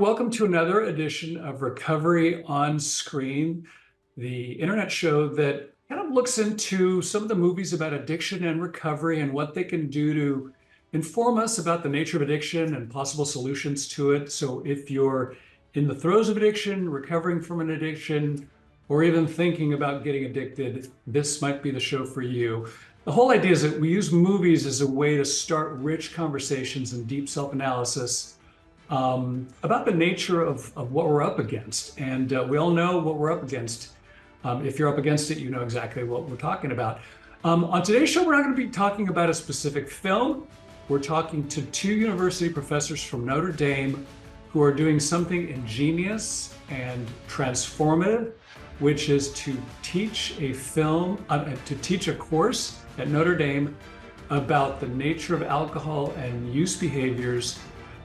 welcome to another edition of Recovery on Screen, the internet show that kind of looks into some of the movies about addiction and recovery and what they can do to inform us about the nature of addiction and possible solutions to it. So if you're in the throes of addiction, recovering from an addiction, or even thinking about getting addicted, this might be the show for you. The whole idea is that we use movies as a way to start rich conversations and deep self-analysis about the nature of what we're up against. And we all know what we're up against. If you're up against it, you know exactly what we're talking about. On today's show, we're not going to be talking about a specific film. We're talking to two university professors from Notre Dame who are doing something ingenious and transformative, which is to teach a course at Notre Dame about the nature of alcohol and use behaviors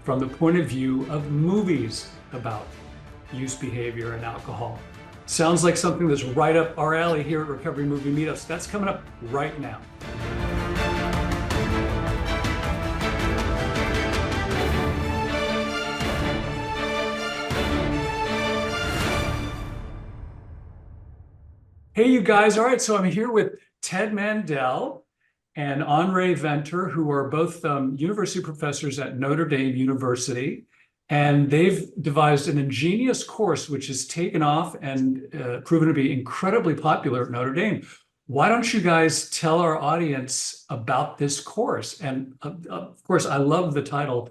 from the point of view of movies about use behavior and alcohol. Sounds like something that's right up our alley here at Recovery Movie Meetups. That's coming up right now. Hey, you guys. All right, so I'm here with Ted Mandell and Anre Venter, who are both university professors at Notre Dame University. And they've devised an ingenious course which has taken off and proven to be incredibly popular at Notre Dame. Why don't you guys tell our audience about this course? And of course, I love the title,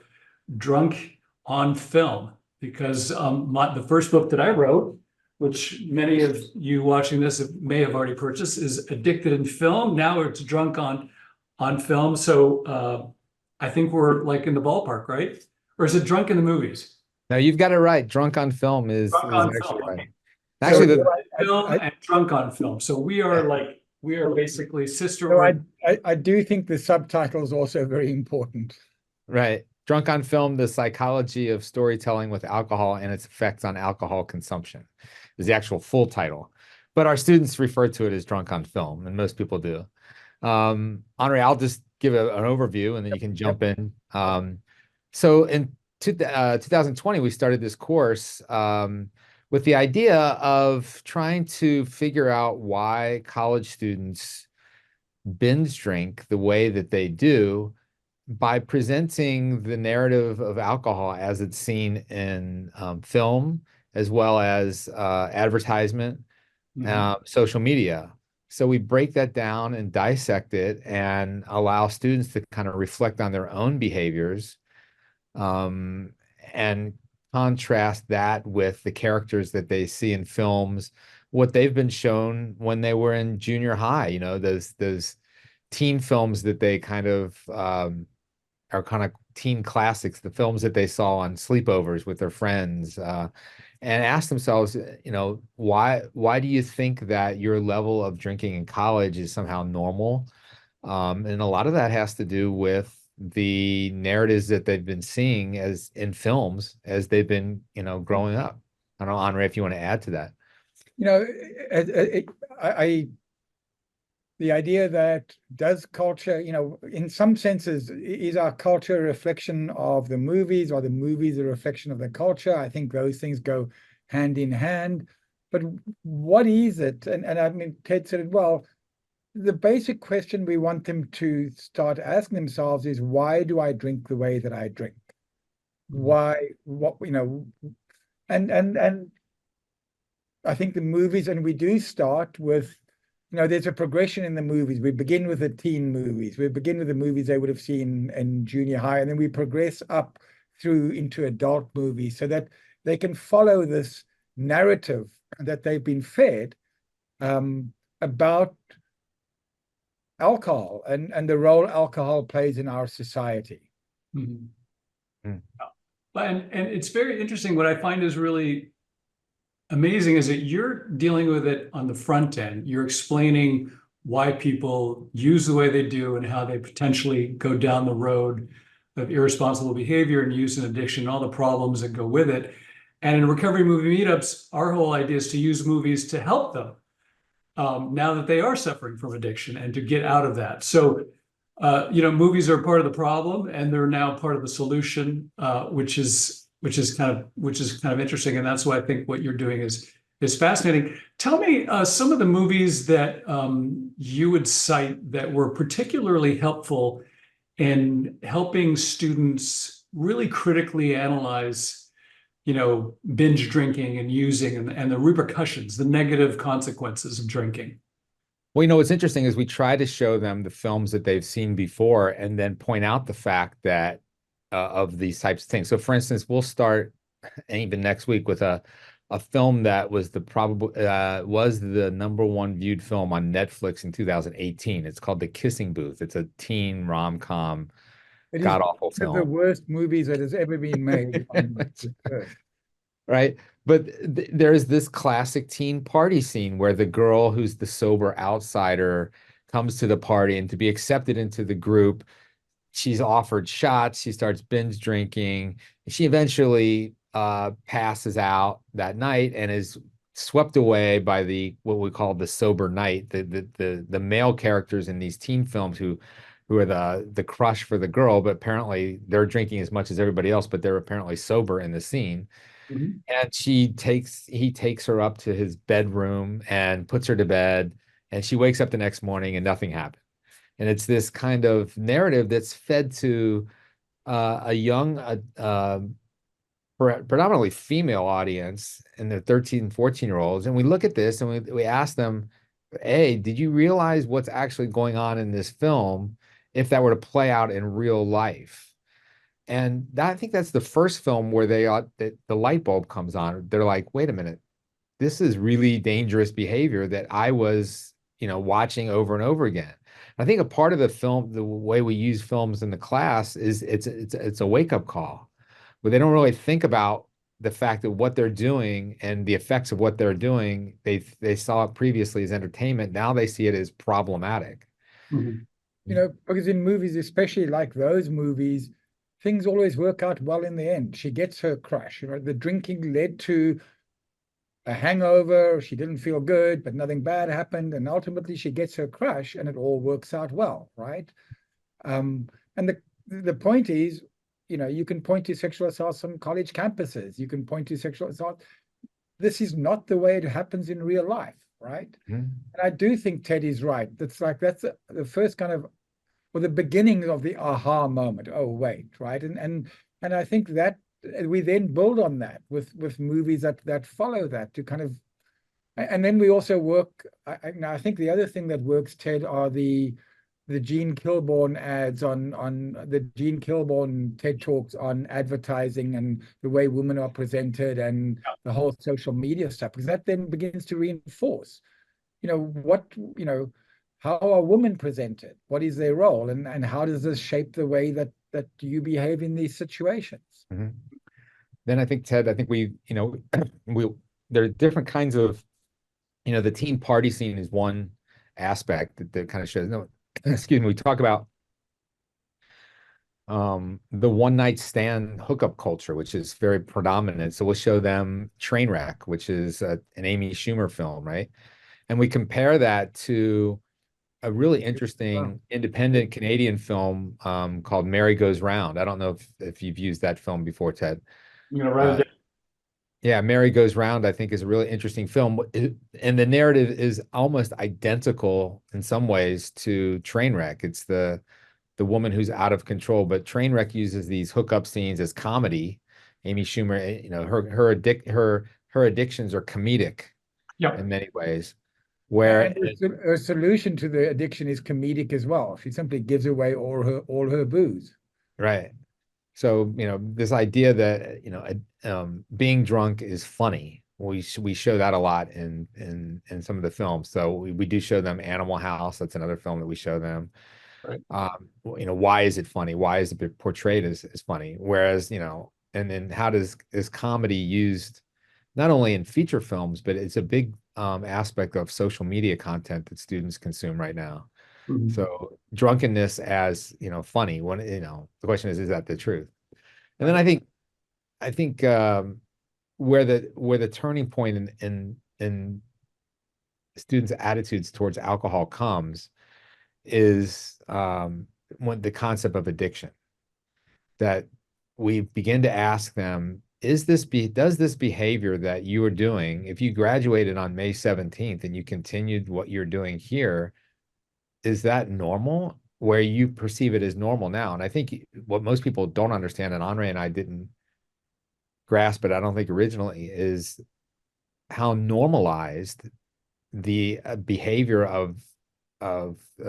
Drunk on Film, because the first book that I wrote, which many of you watching this may have already purchased, is Addicted in Film. Now it's Drunk on Film. So I think we're like in the ballpark, right? Or is it Drunk in the Movies? No, you've got it right. Drunk on Film is actually film. right. Okay. Actually, So film and Drunk on Film. So we are basically sister. So I do think the subtitle is also very important. Right. Drunk on Film, the psychology of storytelling with alcohol and its effects on alcohol consumption is the actual full title. But our students refer to it as Drunk on Film, and most people do. Anre, I'll just give an overview and then you can jump in. So in 2020, we started this course with the idea of trying to figure out why college students binge drink the way that they do by presenting the narrative of alcohol as it's seen in film, as well as advertisement, social media. So we break that down and dissect it and allow students to kind of reflect on their own behaviors and contrast that with the characters that they see in films, what they've been shown when they were in junior high, you know, those teen films that they kind of are kind of teen classics, the films that they saw on sleepovers with their friends, and ask themselves, you know, why do you think that your level of drinking in college is somehow normal? And a lot of that has to do with the narratives that they've been seeing as in films as they've been, you know, growing up. I don't know, Anre, if you want to add to that. You know, the idea that does culture, you know, in some senses, is our culture a reflection of the movies, or the movies a reflection of the culture? I think those things go hand in hand. But what is it? And I mean, Ted said it well. The basic question we want them to start asking themselves is, why do I drink the way that I drink? Why, what, you know, and I think the movies, and we do start with, you know, there's a progression in the movies. We begin with the teen movies. We begin with the movies they would have seen in junior high, and then we progress up through into adult movies so that they can follow this narrative that they've been fed about alcohol and the role alcohol plays in our society. Mm-hmm. And it's very interesting. What I find is really amazing is that you're dealing with it on the front end. You're explaining why people use the way they do and how they potentially go down the road of irresponsible behavior and use and addiction, all the problems that go with it. And in Recovery Movie Meetups, our whole idea is to use movies to help them now that they are suffering from addiction and to get out of that. So, you know, movies are part of the problem and they're now part of the solution, which is which is kind of interesting, and that's why I think what you're doing is fascinating. Tell me some of the movies that you would cite that were particularly helpful in helping students really critically analyze, binge drinking and using and the repercussions, the negative consequences of drinking. Well, what's interesting is we try to show them the films that they've seen before and then point out the fact that of these types of things. So for instance, we'll start even next week with a film that was was the #1 viewed film on Netflix in 2018. It's called The Kissing Booth. It's a teen rom-com, It is god-awful one of the film. worst movies that has ever been made on this earth. Right? But there's this classic teen party scene where the girl who's the sober outsider comes to the party, and to be accepted into the group, she's offered shots. She starts binge drinking. She eventually passes out that night and is swept away by what we call the sober night, the male characters in these teen films who are the crush for the girl, but apparently they're drinking as much as everybody else, but they're apparently sober in the scene. Mhm. And he takes her up to his bedroom and puts her to bed, and she wakes up the next morning and nothing happened. And it's this kind of narrative that's fed to a young, predominantly female audience in their 13, 14-year-olds. And we look at this and we ask them, hey, did you realize what's actually going on in this film if that were to play out in real life? And I think that's the first film where that the light bulb comes on. They're like, wait a minute, this is really dangerous behavior that I was, watching over and over again. I think a part of the film, the way we use films in the class, is it's a wake-up call, but they don't really think about the fact that what they're doing and the effects of what they're doing, they saw it previously as entertainment. Now they see it as problematic. Mhm. Because in movies, especially like those movies, things always work out well in the end. She gets her crush. The drinking led to a hangover. She didn't feel good, but nothing bad happened. And ultimately she gets her crush and it all works out well, right? And the point is, you can point to sexual assaults on college campuses. You can point to sexual assault. This is not the way it happens in real life, right? Mm-hmm. And I do think Teddy's right. That's the first kind of, or the beginning of the aha moment. Oh, wait, right? And I think that we then build on that with movies that follow that to kind of, and then we also work. I think the other thing that works, Ted, are the Gene Kilborn ads on the Gene Kilborn TED Talks on advertising and the way women are presented and the whole social media stuff, because that then begins to reinforce, what, how are women presented? What is their role? And how does this shape the way that you behave in these situations? Mm-hmm. Then I think, Ted, we there are different kinds of, the teen party scene is one aspect that kind of shows. No, excuse me. We talk about the one night stand hookup culture, which is very predominant. So we'll show them Trainwreck, which is an Amy Schumer film, right? And we compare that to a really interesting independent Canadian film called Mary Goes Round. I don't know if you've used that film before, Ted. I'm gonna write it down. Yeah, Mary Goes Round, I think, is a really interesting film. And the narrative is almost identical in some ways to Trainwreck. It's the woman who's out of control, but Trainwreck uses these hookup scenes as comedy. Amy Schumer, her addictions are comedic Yep. in many ways. And her solution to the addiction is comedic as well. She simply gives away all her booze. Right. So, this idea that, being drunk is funny. We show that a lot in some of the films. So we do show them Animal House. That's another film that we show them. Right. Why is it funny? Why is it portrayed as funny? Whereas, and then how is comedy used not only in feature films, but it's a big aspect of social media content that students consume right now. Mhm. So drunkenness as, funny, when, the question is that the truth? And then Right. I think where the turning point in students' attitudes towards alcohol comes is when the concept of addiction, that we begin to ask them, does this behavior that you were doing, if you graduated on May 17th and you continued what you're doing here, is that normal where you perceive it as normal now? And I think what most people don't understand, and Anre and I didn't grasp it, I don't think originally, is how normalized the behavior of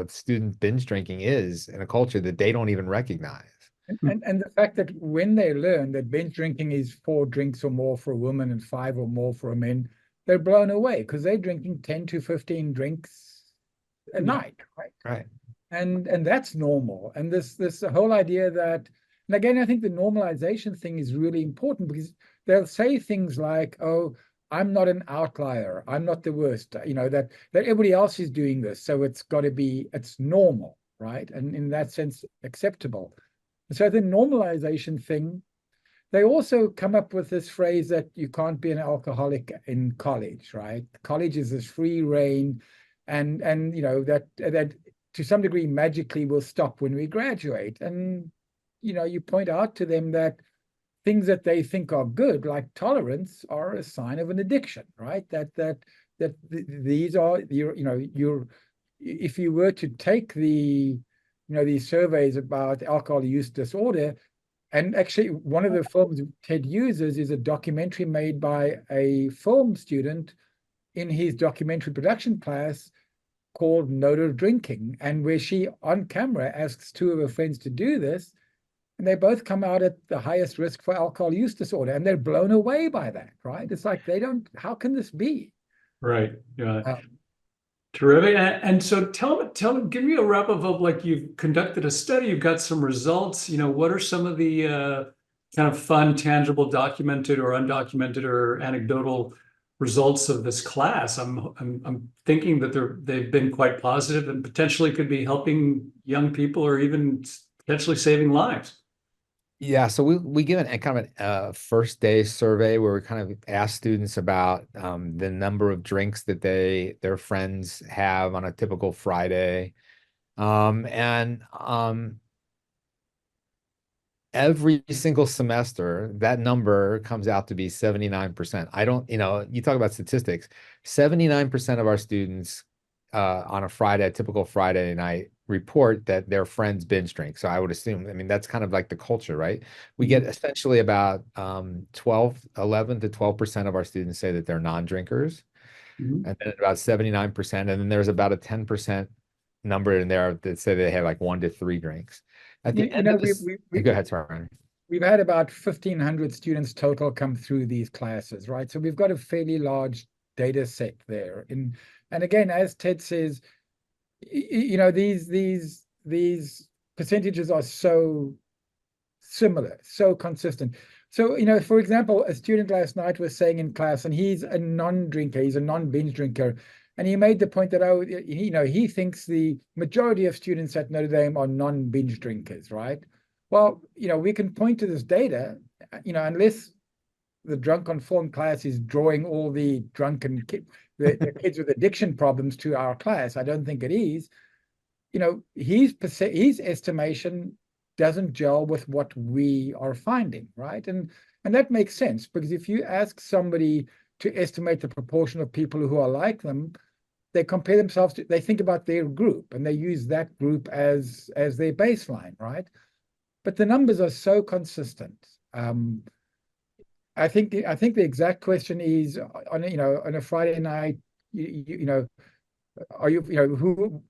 student binge drinking is in a culture that they don't even recognize. And the fact that when they learn that binge drinking is 4 drinks or more for a woman and 5 or more for a man, they're blown away because they're drinking 10 to 15 drinks a night, right? Right. And that's normal. And this whole idea that, and again, I think the normalization thing is really important because they'll say things like, "Oh, I'm not an outlier. I'm not the worst." That everybody else is doing this, so it's normal, right? And in that sense, acceptable. So the normalization thing, they also come up with this phrase that you can't be an alcoholic in college, right? College is this free reign, and that to some degree magically will stop when we graduate. And you point out to them that things that they think are good, like tolerance, are a sign of an addiction, right? These are if you were to take these surveys about alcohol use disorder. And actually, one of the films Ted uses is a documentary made by a film student in his documentary production class called Notre Drinking, and where she, on camera, asks 2 of her friends to do this, and they both come out at the highest risk for alcohol use disorder, and they're blown away by that, right? It's like how can this be? Right. Yeah. Terrific. And so tell me, give me a wrap up of, like, you've conducted a study, you've got some results, what are some of the kind of fun, tangible, documented or undocumented or anecdotal results of this class? I'm thinking that they've been quite positive and potentially could be helping young people or even potentially saving lives. Yeah, so we give a kind of a first day survey where we kind of ask students about the number of drinks that their friends have on a typical Friday. And every single semester, that number comes out to be 79%. You talk about statistics, 79% of our students on a typical Friday night, report that their friends binge drink. So I would assume, that's kind of like the culture, right? We get essentially about 11 to 12% of our students say that they're non-drinkers, and then about 79%, and then there's about a 10% number in there that say they have like 1 to 3 drinks. At the end of this, go ahead, sorry. We've had about 1,500 students total come through these classes, right? So we've got a fairly large data set there. And again, as Ted says, these percentages are so similar, so consistent. So, for example, a student last night was saying in class, and he's a non-drinker, he's a non-binge drinker, and he made the point that, he thinks the majority of students at Notre Dame are non-binge drinkers, right? Well, we can point to this data, unless the drunk on form class is drawing all the drunken the kids with addiction problems to our class. I don't think it is. His estimation doesn't gel with what we are finding, right? And that makes sense, because if you ask somebody to estimate the proportion of people who are like them, they compare themselves they think about their group and they use that group as their baseline, right? But the numbers are so consistent. I think the exact question is on a Friday night, are who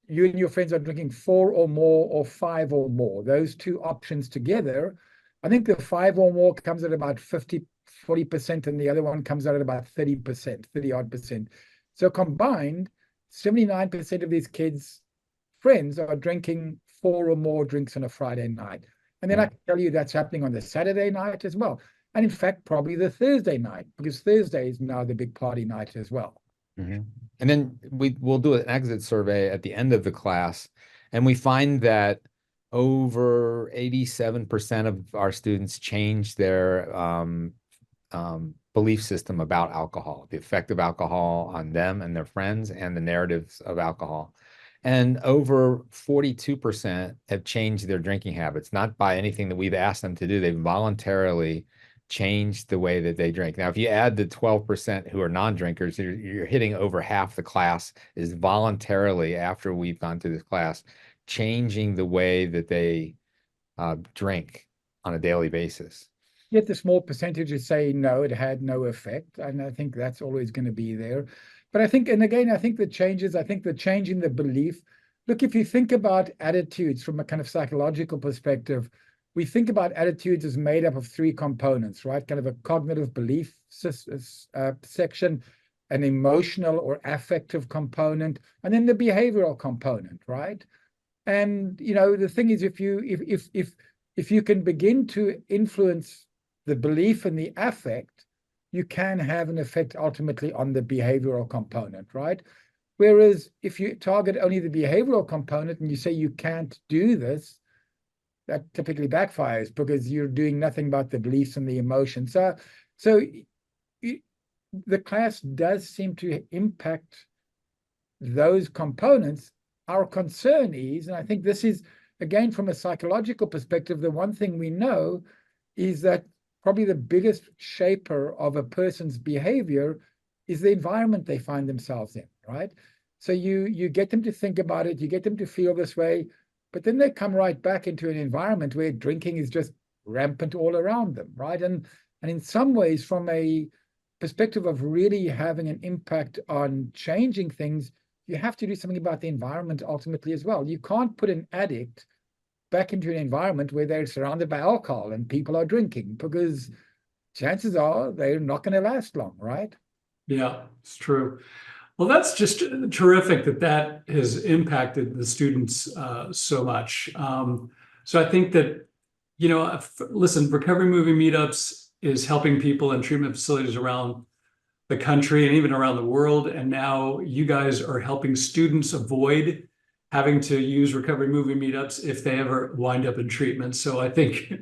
you and your friends are drinking 4 or more or 5 or more, those 2 options together. I think the 5 or more comes at about 40%, and the other one comes out at about 30%, 30 odd percent. So combined, 79% of these kids' friends are drinking 4 or more drinks on a Friday night. And then I can tell you that's happening on the Saturday night as well. And in fact, probably the Thursday night, because Thursday is now the big party night as well. And then we'll do an exit survey at the end of the class, and we find that over 87% of our students change their belief system about alcohol, the effect of alcohol on them and their friends, and the narratives of alcohol. And over 42% have changed their drinking habits, not by anything that we've asked them to do. They've voluntarily change the way that they drink. Now, if you add the 12% who are non-drinkers, you're hitting over half the class is voluntarily, after we've gone through this class, changing the way that they drink on a daily basis. Yet the small percentages say no, it had no effect. And I think that's always going to be there. But I think, and again, I think the change in the belief. Look, if you think about attitudes from a kind of psychological perspective, we think about attitudes as made up of three components, right? Kind of a cognitive belief section, an emotional or affective component, and then the behavioral component, right? And the thing is, if you can begin to influence the belief and the affect, you can have an effect ultimately on the behavioral component, right? Whereas if you target only the behavioral component and you say you can't do this, that typically backfires because you're doing nothing but the beliefs and the emotions. So the class does seem to impact those components. Our concern is, and I think this is, again, from a psychological perspective, the one thing we know is that probably the biggest shaper of a person's behavior is the environment they find themselves in, right? So you get them to think about it, you get them to feel this way, but then they come right back into an environment where drinking is just rampant all around them, right? And in some ways, from a perspective of really having an impact on changing things, you have to do something about the environment ultimately as well. You can't put an addict back into an environment where they're surrounded by alcohol and people are drinking, because chances are they're not going to last long, right? Yeah, it's true. Well, that's just terrific that has impacted the students so much. So I think that, listen, Recovery Movie Meetups is helping people in treatment facilities around the country and even around the world. And now you guys are helping students avoid having to use Recovery Movie Meetups if they ever wind up in treatment. So I think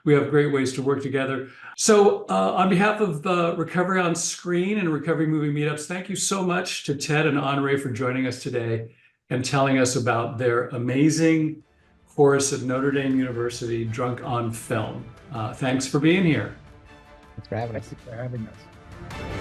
we have great ways to work together. So on behalf of Recovery on Screen and Recovery Movie Meetups, thank you so much to Ted and Anre for joining us today and telling us about their amazing course at Notre Dame University, Drunk on Film. Thanks for being here. Thanks for having us. Thanks for having us.